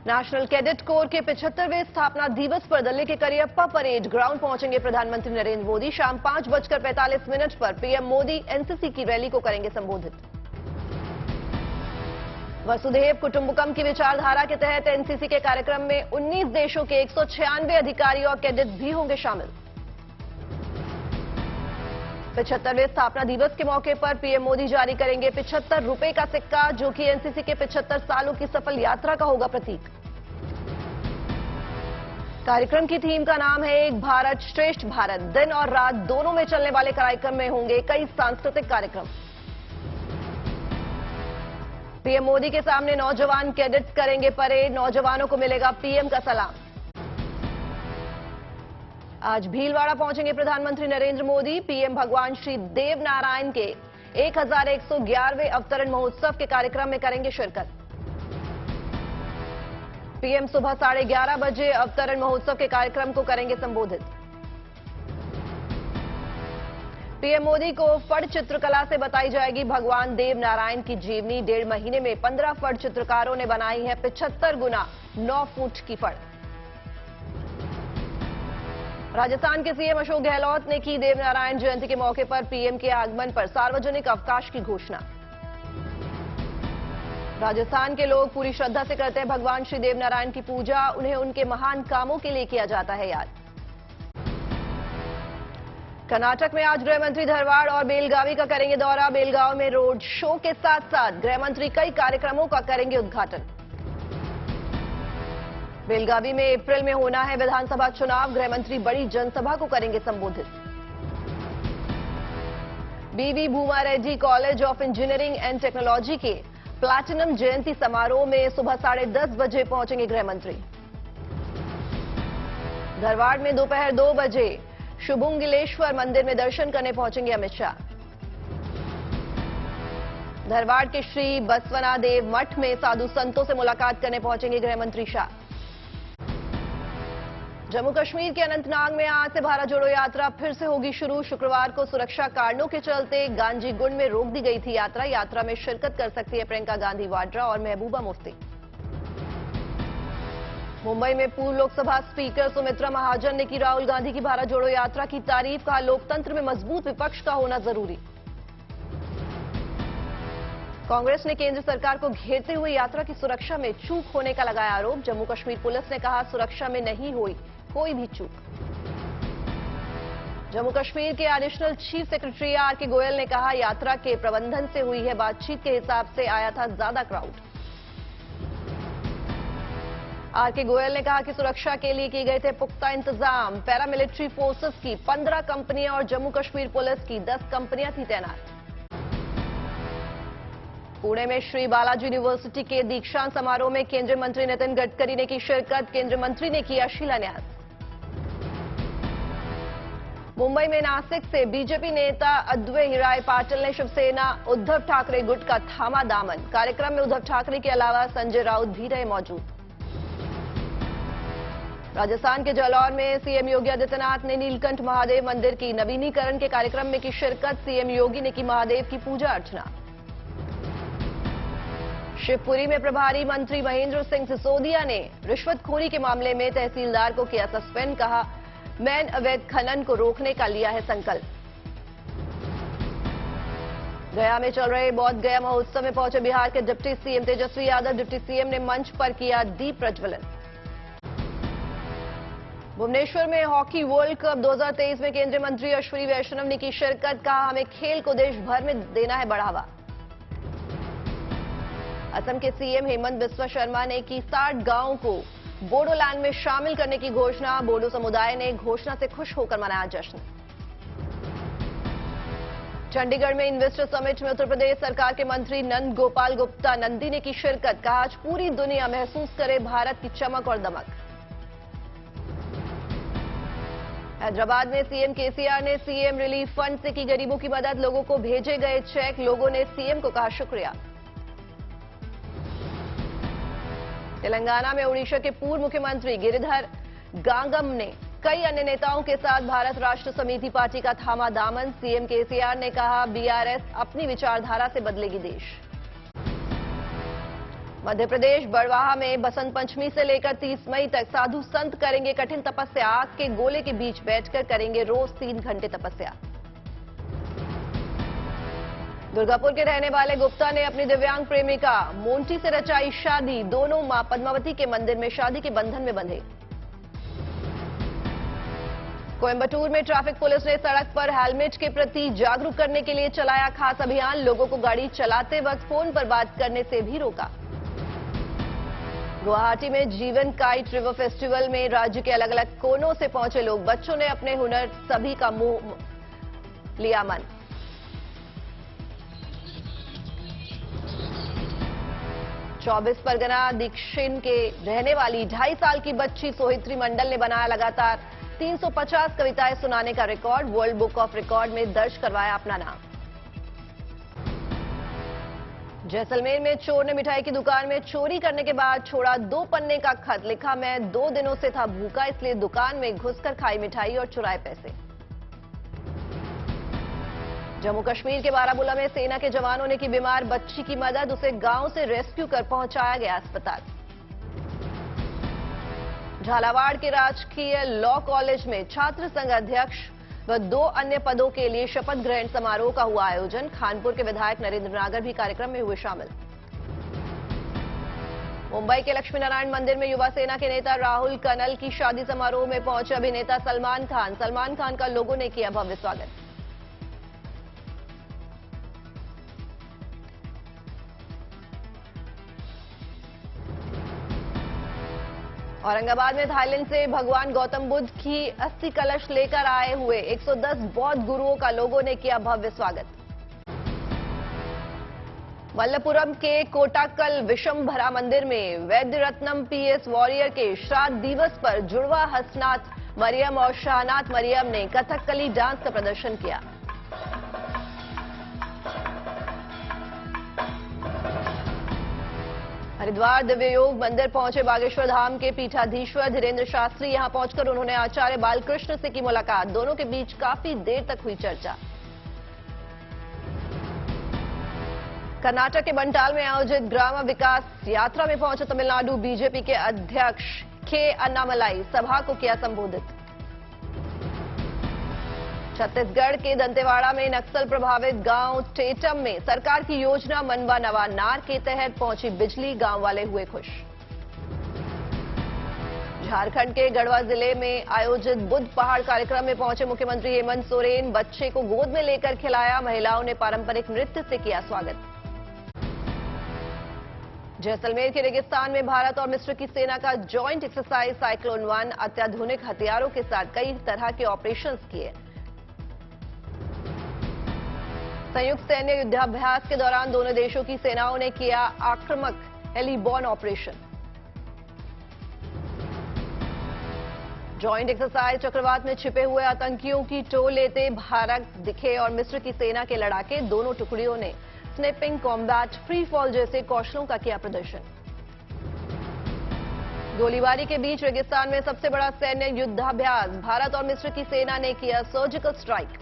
National cadet corps के 75वें स्थापना दिवस पर दिल्ली के करियप्पा परेड ग्राउंड पहुंचेंगे प्रधानमंत्री नरेंद्र मोदी। शाम 5:45 पर पीएम मोदी एनसीसी की रैली को करेंगे संबोधित। वसुधैव कुटुंबकम की विचारधारा के तहत एनसीसी के कार्यक्रम में 19 देशों के 196 अधिकारी और कैडेट भी होंगे शामिल। 75वें स्थापना दिवस के मौके पर पीएम मोदी जारी करेंगे 75 रुपए का सिक्का, जो कि एनसीसी के 75 सालों की सफल यात्रा का होगा प्रतीक। कार्यक्रम की थीम का नाम है एक भारत श्रेष्ठ भारत। दिन और रात दोनों में चलने वाले कार्यक्रम में होंगे कई सांस्कृतिक कार्यक्रम। पीएम मोदी के सामने नौजवान कैडेट्स करेंगे परेड। नौजवानों को मिलेगा पीएम का सलाम। आज भीलवाड़ा पहुंचेंगे प्रधानमंत्री नरेंद्र मोदी। पीएम भगवान श्री देव नारायण के 1111वें अवतरण महोत्सव के कार्यक्रम में करेंगे शिरकत। पीएम सुबह 11:30 बजे अवतरण महोत्सव के कार्यक्रम को करेंगे संबोधित। पीएम मोदी को फड़ चित्रकला से बताई जाएगी भगवान देव नारायण की जीवनी। 1.5 महीने में 15 फड़ चित्रकारों ने बनाई है 75 गुना 9 फुट की फड़। राजस्थान के सीएम अशोक गहलोत ने की देवनारायण जयंती के मौके पर पीएम के आगमन पर सार्वजनिक अवकाश की घोषणा। राजस्थान के लोग पूरी श्रद्धा से करते हैं भगवान श्री देवनारायण की पूजा। उन्हें उनके महान कामों के लिए किया जाता है याद। कर्नाटक में आज गृह मंत्री धारवाड़ और बेलगावी का करेंगे दौरा। बेलगांव में रोड शो के साथ साथ गृह मंत्री कई कार्यक्रमों का करेंगे उद्घाटन। बेलगावी में अप्रैल में होना है विधानसभा चुनाव। गृह मंत्री बड़ी जनसभा को करेंगे संबोधित। बीवी भूमा Reddy college of engineering and technology के प्लैटिनम जयंती समारोह में सुबह 10:30 बजे पहुंचेंगे गृह मंत्री। धारवाड़ में दोपहर 2 बजे शुभुंगलेश्वर मंदिर में दर्शन करने पहुंचेंगे अमित शाह। धारवाड़ के श्री बसवनादेव मठ में साधु संतों से मुलाकात करने पहुंचेंगे गृह मंत्री शाह। जम्मू कश्मीर के अनंतनाग में आज से भारत जोड़ो यात्रा फिर से होगी शुरू। शुक्रवार को सुरक्षा कारणों के चलते गांजीगुंड में रोक दी गई थी यात्रा। यात्रा में शिरकत कर सकती है प्रियंका गांधी वाड्रा और महबूबा मुफ्ती। मुंबई में पूर्व लोकसभा स्पीकर सुमित्रा महाजन ने की राहुल गांधी की भारत जोड़ो यात्रा की तारीफ। कहा लोकतंत्र में मजबूत विपक्ष का होना जरूरी। कांग्रेस ने केंद्र सरकार को घेरते हुए यात्रा की सुरक्षा में चूक होने का लगाया आरोप। जम्मू कश्मीर पुलिस ने कहा सुरक्षा में नहीं हुई कोई भी चूक। जम्मू कश्मीर के additional chief secretary R K. Goyal ने कहा यात्रा के प्रबंधन से हुई है बातचीत के हिसाब से आया था ज्यादा क्राउड। आर.के. गोयल ने कहा कि सुरक्षा के लिए किए गए थे पुख्ता इंतजाम। पैरामिलिट्री फोर्सेस की 15 कंपनियां और जम्मू कश्मीर पुलिस की 10 कंपनियां थी तैनात। पुणे में श्री बालाजी यूनिवर्सिटी के दीक्षांत समारोह में केंद्रीय मंत्री नितिन गडकरी ने की शिरकत। केंद्रीय मंत्री ने किया शिलान्यास। मुंबई में नासिक से बीजेपी नेता अद्वै हिराय पाटिल ने शिवसेना उद्धव ठाकरे गुट का थामा दामन। कार्यक्रम में उद्धव ठाकरे के अलावा संजय राउत भी रहे मौजूद। राजस्थान के जालौर में सीएम योगी आदित्यनाथ ने नीलकंठ महादेव मंदिर की नवीनीकरण के कार्यक्रम में की शिरकत। सीएम योगी ने की महादेव की पूजा अर्चना। शिवपुरी में प्रभारी मंत्री महेंद्र सिंह सिसोदिया ने रिश्वतखोरी के मामले में तहसीलदार को किया सस्पेंड। कहा मैन अवैध खनन को रोकने का लिया है संकल्प। गया में चल रहे बौद्ध गया महोत्सव में पहुंचे बिहार के deputy CM Tejashwi Yadav. Deputy CM ने मंच पर किया दीप प्रज्वलन। भुवनेश्वर में हॉकी वर्ल्ड कप 2023 में केंद्रीय मंत्री अश्विनी वैष्णव ने की शिरकत। कहा हमें खेल को देश भर में देना है बढ़ावा। असम के सीएम हेमंत बिस्वा शर्मा ने की 60 गांवों को बोडोलैंड में शामिल करने की घोषणा। बोडो समुदाय ने घोषणा से खुश होकर मनाया जश्न। चंडीगढ़ में इन्वेस्टर समिट में उत्तर प्रदेश सरकार के मंत्री नंद गोपाल गुप्ता नंदी ने की शिरकत। कहा आज पूरी दुनिया महसूस करे भारत की चमक और दमक। हैदराबाद में सीएम केसीआर ने सीएम रिलीफ फंड से की गरीबों की मदद। लोगों को भेजे गए चेक। लोगों ने सीएम को कहा शुक्रिया। तेलंगाना में ओडिशा के पूर्व मुख्यमंत्री गिरिधर गांगम ने कई अन्य नेताओं के साथ भारत राष्ट्र समिति पार्टी का थामा दामन। सीएम केसीआर ने कहा बीआरएस अपनी विचारधारा से बदलेगी देश। मध्य प्रदेश बड़वाहा में बसंत पंचमी से लेकर 30 मई तक साधु संत करेंगे कठिन तपस्या। आग के गोले के बीच बैठकर करेंगे रोज 3 घंटे तपस्या। दुर्गापुर के रहने वाले गुप्ता ने अपनी दिव्यांग प्रेमिका मोंटी से रचाई शादी। दोनों मां पद्मावती के मंदिर में शादी के बंधन में बंधे। कोयंबटूर में ट्रैफिक पुलिस ने सड़क पर हेलमेट के प्रति जागरूक करने के लिए चलाया खास अभियान। लोगों को गाड़ी चलाते वक्त फोन पर बात करने से भी रोका। गुवाहाटी में जीवन काइट रिवर फेस्टिवल में राज्य के अलग अलग कोनों से पहुंचे लोग। बच्चों ने अपने हुनर सभी का मुंह लिया मन। चौबीस परगना दीक्षिण के रहने वाली 2.5 साल की बच्ची सोहित्री मंडल ने बनाया लगातार 350 कविताएं सुनाने का record. World book of record में दर्ज करवाया अपना नाम। जैसलमेर में चोर ने मिठाई की दुकान में चोरी करने के बाद छोड़ा 2 पन्ने का खत। लिखा, मैं 2 दिनों से था भूखा, इसलिए दुकान में घुसकर खाई मिठाई और चुराए पैसे। जम्मू कश्मीर के बारामूला में सेना के जवानों ने की बीमार बच्ची की मदद। उसे गांव से रेस्क्यू कर पहुंचाया गया अस्पताल। झालावाड़ के राजकीय लॉ कॉलेज में छात्र संघ अध्यक्ष व 2 अन्य पदों के लिए शपथ ग्रहण समारोह का हुआ आयोजन। खानपुर के विधायक नरेंद्र नागर भी कार्यक्रम में हुए शामिल। मुंबई के लक्ष्मी नारायण मंदिर में युवा सेना के नेता राहुल कनल की शादी समारोह में पहुंचे अभिनेता सलमान खान। सलमान खान का लोगों ने किया भव्य स्वागत। औरंगाबाद में थाईलैंड से भगवान गौतम बुद्ध की अस्थि कलश लेकर आए हुए 110 बौद्ध गुरुओं का लोगों ने किया भव्य स्वागत। मल्लपुरम के कोटाकल विशंभरा मंदिर में वैद्य रत्नम पीएस वॉरियर के श्राद्ध दिवस पर जुड़वा हसनाथ मरियम और शाहनाथ मरियम ने कथकली डांस का प्रदर्शन किया। हरिद्वार दिव्य योग मंदिर पहुंचे बागेश्वर धाम के पीठाधीश्वर धीरेन्द्र शास्त्री। यहां पहुंचकर उन्होंने आचार्य बालकृष्ण से की मुलाकात। दोनों के बीच काफी देर तक हुई चर्चा। कर्नाटक के बंटाल में आयोजित ग्राम विकास यात्रा में पहुंचे तमिलनाडु बीजेपी के अध्यक्ष के अन्नामलाई। सभा को किया संबोधित। छत्तीसगढ़ के दंतेवाड़ा में नक्सल प्रभावित गांव टेटम में सरकार की योजना मनवा नवा नार के तहत पहुंची बिजली। गांव वाले हुए खुश। झारखंड के गढ़वा जिले में आयोजित बुद्ध पहाड़ कार्यक्रम में पहुंचे मुख्यमंत्री हेमंत सोरेन। बच्चे को गोद में लेकर खिलाया। महिलाओं ने पारंपरिक नृत्य से किया स्वागत। जैसलमेर के रेगिस्तान में भारत और मिस्र की सेना का जॉइंट एक्सरसाइज साइक्लोन 1 अत्याधुनिक हथियारों के साथ कई तरह के ऑपरेशंस किए। संयुक्त सैन्य युद्धाभ्यास के दौरान दोनों देशों की सेनाओं ने किया आक्रामक हेलीबॉर्न ऑपरेशन। जॉइंट एक्सरसाइज चक्रवात में छिपे हुए आतंकियों की टो लेते भारत दिखे और मिस्र की सेना के लड़ाके। दोनों टुकड़ियों ने स्नैपिंग, कॉम्बैट, फ्री फॉल जैसे कौशलों का किया प्रदर्शन। गोलीबारी के बीच रेगिस्तान में सबसे बड़ा सैन्य युद्धाभ्यास। भारत और मिस्र की सेना ने किया सर्जिकल स्ट्राइक।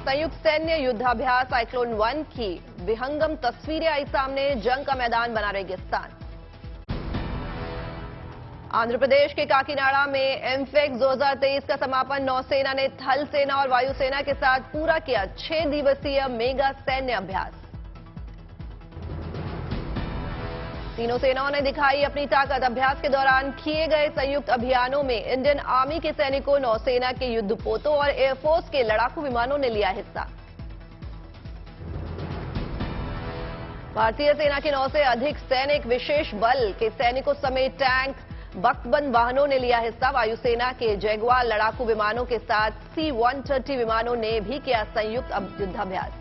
संयुक्त सैन्य युद्धाभ्यास साइक्लोन 1 की विहंगम तस्वीरें आई सामने। जंग का मैदान बना रेगिस्तान। आंध्र प्रदेश के काकीनाडा में एमफेक्स 2023 का समापन। नौसेना ने थल सेना और वायुसेना के साथ पूरा किया 6 दिवसीय मेगा सैन्य अभ्यास। तीनों सेनाओं ने दिखाई अपनी ताकत। अभ्यास के दौरान किए गए संयुक्त अभियानों में इंडियन आर्मी के सैनिकों, नौसेना के युद्धपोतों और एयरफोर्स के लड़ाकू विमानों ने लिया हिस्सा। भारतीय सेना के 9 से अधिक सैनिक, विशेष बल के सैनिकों समेत टैंक, बकबंद वाहनों ने लिया हिस्सा। वायुसेना के जैगुआर लड़ाकू विमानों के साथ C-130 विमानों ने भी किया संयुक्त युद्धाभ्यास।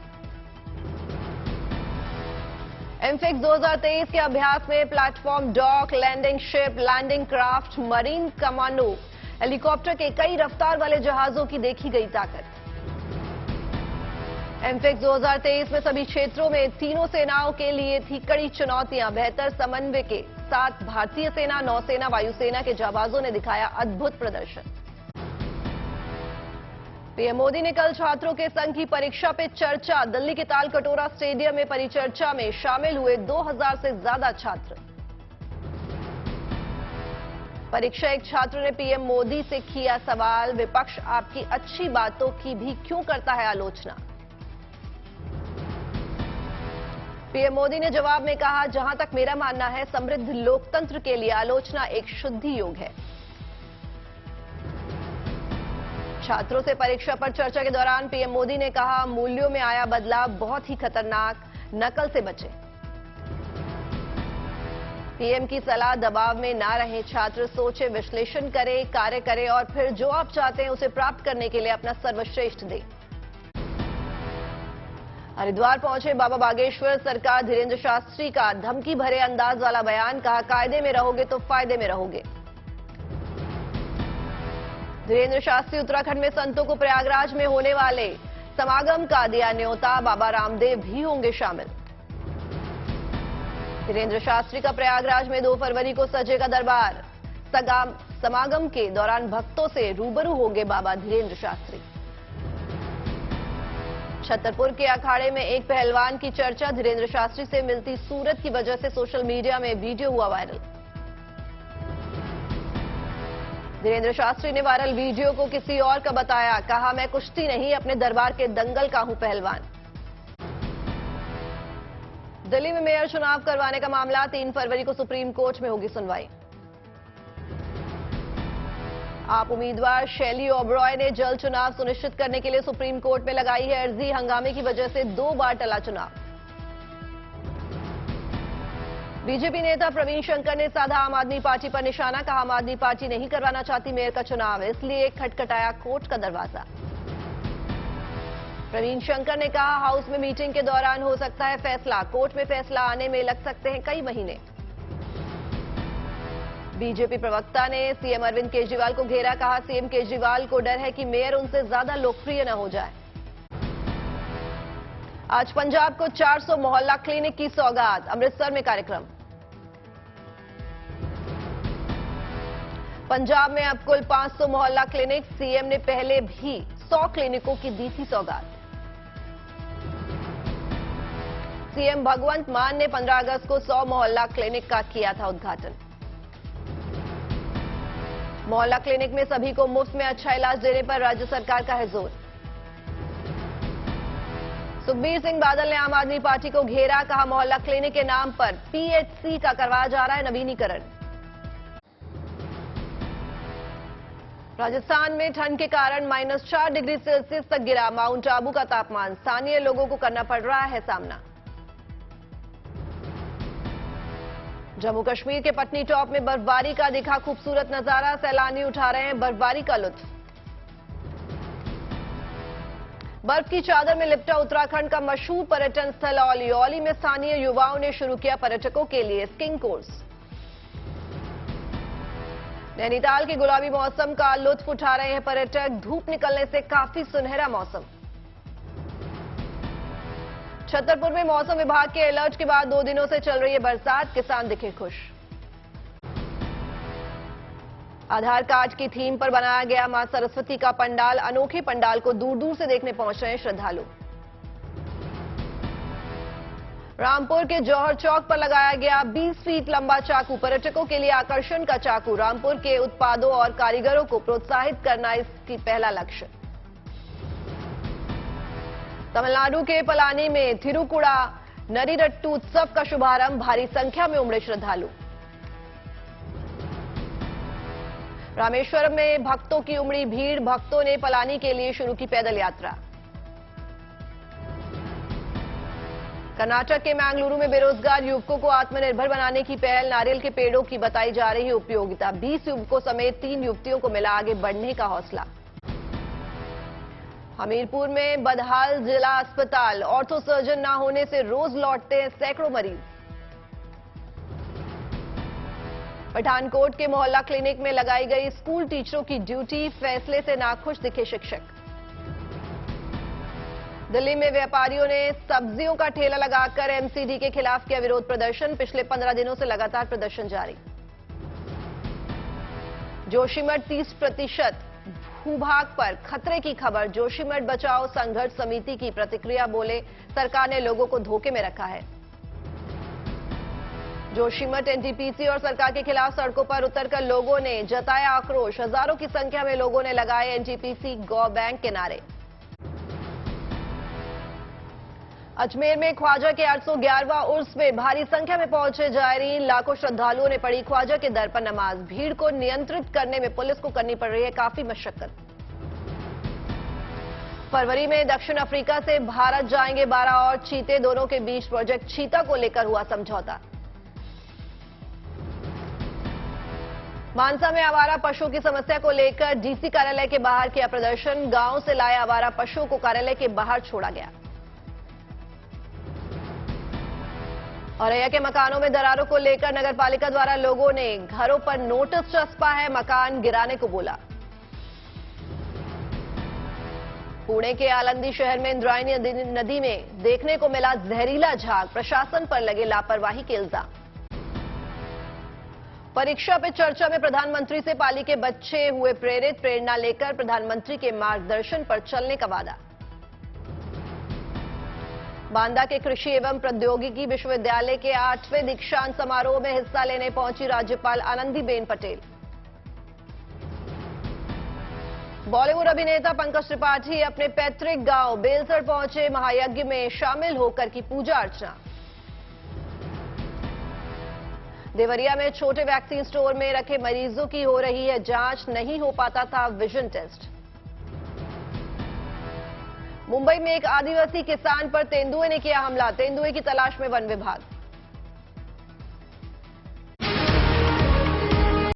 एमफेक्स 2023 के अभ्यास में platform, dock, landing ship, landing craft, marine commando, helicopter के कई रफ्तार वाले जहाजों की देखी गई ताकत। एमफेक्स 2023 में सभी क्षेत्रों में तीनों सेनाओं के लिए थी कड़ी चुनौतियां। बेहतर समन्वय के साथ भारतीय सेना, नौसेना, वायुसेना के जाबाजों ने दिखाया अद्भुत प्रदर्शन। पीएम मोदी ने कल छात्रों के संघ की परीक्षा पे चर्चा। दिल्ली के ताल कटोरा स्टेडियम में परिचर्चा में शामिल हुए 2000 से ज्यादा छात्र। परीक्षा एक छात्र ने पीएम मोदी से किया सवाल, विपक्ष आपकी अच्छी बातों की भी क्यों करता है आलोचना। पीएम मोदी ने जवाब में कहा, जहां तक मेरा मानना है समृद्ध लोकतंत्र के लिए आलोचना एक शुद्धि योग है। छात्रों से परीक्षा पर चर्चा के दौरान पीएम मोदी ने कहा, मूल्यों में आया बदलाव बहुत ही खतरनाक, नकल से बचें। पीएम की सलाह, दबाव में ना रहें, छात्र सोचे, विश्लेषण करें, कार्य करें और फिर जो आप चाहते हैं उसे प्राप्त करने के लिए अपना सर्वश्रेष्ठ दें। हरिद्वार पहुंचे बाबा बागेश्वर सरकार, धीरेन्द्र शास्त्री का धमकी भरे अंदाज वाला बयान, कहा कायदे में रहोगे तो फायदे में रहोगे। धीरेन्द्र शास्त्री उत्तराखंड में संतों को प्रयागराज में होने वाले समागम का दिया न्योता, बाबा रामदेव भी होंगे शामिल। धीरेन्द्र शास्त्री का प्रयागराज में 2 फरवरी को सजेगा दरबार। समागम के दौरान भक्तों से रूबरू होंगे बाबा धीरेन्द्र शास्त्री। छतरपुर के अखाड़े में एक पहलवान की चर्चा, धीरेन्द्र शास्त्री से मिलती सूरत की वजह से सोशल मीडिया में वीडियो हुआ वायरल। धीरेन्द्र शास्त्री ने वायरल वीडियो को किसी और का बताया, कहा मैं कुश्ती नहीं अपने दरबार के दंगल का हूं पहलवान। दिल्ली में मेयर चुनाव करवाने का मामला, 3 फरवरी को सुप्रीम कोर्ट में होगी सुनवाई। आप उम्मीदवार शैली ओबरॉय ने जल्द चुनाव सुनिश्चित करने के लिए सुप्रीम कोर्ट में लगाई है अर्जी, हंगामे की वजह से 2 बार टला चुनाव। बीजेपी नेता प्रवीण शंकर ने साधा आम आदमी पार्टी पर निशाना, कहा आम आदमी पार्टी नहीं करवाना चाहती मेयर का चुनाव, इसलिए खटखटाया कोर्ट का दरवाजा। प्रवीण शंकर ने कहा हाउस में मीटिंग के दौरान हो सकता है फैसला, कोर्ट में फैसला आने में लग सकते हैं कई महीने। बीजेपी प्रवक्ता ने सीएम अरविंद केजरीवाल को घेरा, कहा सीएम केजरीवाल को डर है कि मेयर उनसे ज्यादा लोकप्रिय न हो जाए। आज पंजाब को 400 मोहल्ला क्लिनिक की सौगात, अमृतसर में कार्यक्रम। पंजाब में अब कुल 500 मोहल्ला क्लिनिक, सीएम ने पहले भी 100 क्लिनिकों की दी थी सौगात। सीएम भगवंत मान ने 15 अगस्त को 100 मोहल्ला क्लिनिक का किया था उद्घाटन। मोहल्ला क्लिनिक में सभी को मुफ्त में अच्छा इलाज देने पर राज्य सरकार का है जोर। सुखबीर सिंह बादल ने आम आदमी पार्टी को घेरा, कहा मोहल्ला क्लिनिक के नाम पर पीएचसी का करवाया जा रहा है नवीनीकरण। राजस्थान में ठंड के कारण -4 डिग्री सेल्सियस तक गिरा माउंट आबू का तापमान, स्थानीय लोगों को करना पड़ रहा है सामना। जम्मू कश्मीर के पटनी टॉप में बर्फबारी का दिखा खूबसूरत नजारा, सैलानी उठा रहे हैं बर्फबारी का लुत्फ। बर्फ की चादर में लिपटा उत्तराखंड का मशहूर पर्यटन स्थल औली। औली में स्थानीय युवाओं ने शुरू किया पर्यटकों के लिए स्कीइंग कोर्स। नैनीताल के गुलाबी मौसम का लुत्फ उठा रहे हैं पर्यटक, धूप निकलने से काफी सुनहरा मौसम। छतरपुर में मौसम विभाग के अलर्ट के बाद 2 दिनों से चल रही है बरसात, किसान दिखे खुश। आधार कार्ड की थीम पर बनाया गया मां सरस्वती का पंडाल, अनोखे पंडाल को दूर दूर से देखने पहुंच रहे हैं श्रद्धालु। रामपुर के जौहर चौक पर लगाया गया 20 फीट लंबा चाकू, पर्यटकों के लिए आकर्षण का चाकू। रामपुर के उत्पादों और कारीगरों को प्रोत्साहित करना इसकी पहला लक्ष्य। तमिलनाडु के पलानी में थिरुकुड़ा नरीरट्टू उत्सव का शुभारंभ, भारी संख्या में उमड़े श्रद्धालु। रामेश्वरम में भक्तों की उमड़ी भीड़, भक्तों ने पलानी के लिए शुरू की पैदल यात्रा। कर्नाटक के मैंगलुरु में बेरोजगार युवकों को आत्मनिर्भर बनाने की पहल, नारियल के पेड़ों की बताई जा रही उपयोगिता। 20 युवकों समेत 3 युवतियों को मिला आगे बढ़ने का हौसला। हमीरपुर में बदहाल जिला अस्पताल, ऑर्थो सर्जन न होने से रोज लौटते हैं सैकड़ों मरीज। पठानकोट के मोहल्ला क्लिनिक में लगाई गई स्कूल टीचरों की ड्यूटी, फैसले से नाखुश दिखे शिक्षक। दिल्ली में व्यापारियों ने सब्जियों का ठेला लगाकर एमसीडी के खिलाफ किया विरोध प्रदर्शन, पिछले 15 दिनों से लगातार प्रदर्शन जारी। जोशीमठ 30% भूभाग पर खतरे की खबर। जोशीमठ बचाओ संघर्ष समिति की प्रतिक्रिया, बोले सरकार ने लोगों को धोखे में रखा है। जोशीमठ एनटीपीसी और सरकार के खिलाफ सड़कों पर उतरकर लोगों ने जताया आक्रोश। हजारों की संख्या में लोगों ने लगाए एनटीपीसी गौ बैंक के नारे। अजमेर में ख्वाजा के 811वां उर्स में भारी संख्या में पहुंचे जायरीन। लाखों श्रद्धालुओं ने पढ़ी ख्वाजा के दर पर नमाज। भीड़ को नियंत्रित करने में पुलिस को करनी पड़ रही है काफी मशक्कत। फरवरी में दक्षिण अफ्रीका से भारत जाएंगे 12 और चीते। दोनों के बीच प्रोजेक्ट चीता को लेकर हुआ समझौता। मानसा में आवारा पशुओं की समस्या को लेकर डीसी कार्यालय के बाहर किया प्रदर्शन। गांव से लाए आवारा पशुओं को कार्यालय के बाहर छोड़ा गया। औरैया के मकानों में दरारों को लेकर नगरपालिका द्वारा लोगों ने घरों पर नोटिस चस्पा है, मकान गिराने को बोला। पुणे के आलंदी शहर में इंद्रायणी नदी में देखने को मिला जहरीला झाग। प्रशासन पर लगे लापरवाही के इल्जाम। परीक्षा पे चर्चा में प्रधानमंत्री से पाली के बच्चे हुए प्रेरित। प्रेरणा लेकर प्रधानमंत्री के मार्गदर्शन पर चलने का वादा। बांदा के कृषि एवं प्रौद्योगिकी विश्वविद्यालय के 8वें दीक्षांत समारोह में हिस्सा लेने पहुंची राज्यपाल आनंदीबेन पटेल। बॉलीवुड अभिनेता पंकज त्रिपाठी अपने पैतृक गांव बेलसर पहुंचे। महायज्ञ में शामिल होकर की पूजा अर्चना। देवरिया में छोटे वैक्सीन स्टोर में रखे मरीजों की हो रही है जांच। नहीं हो पाता था विजन टेस्ट। मुंबई में एक आदिवासी किसान पर तेंदुए ने किया हमला। तेंदुए की तलाश में वन विभाग।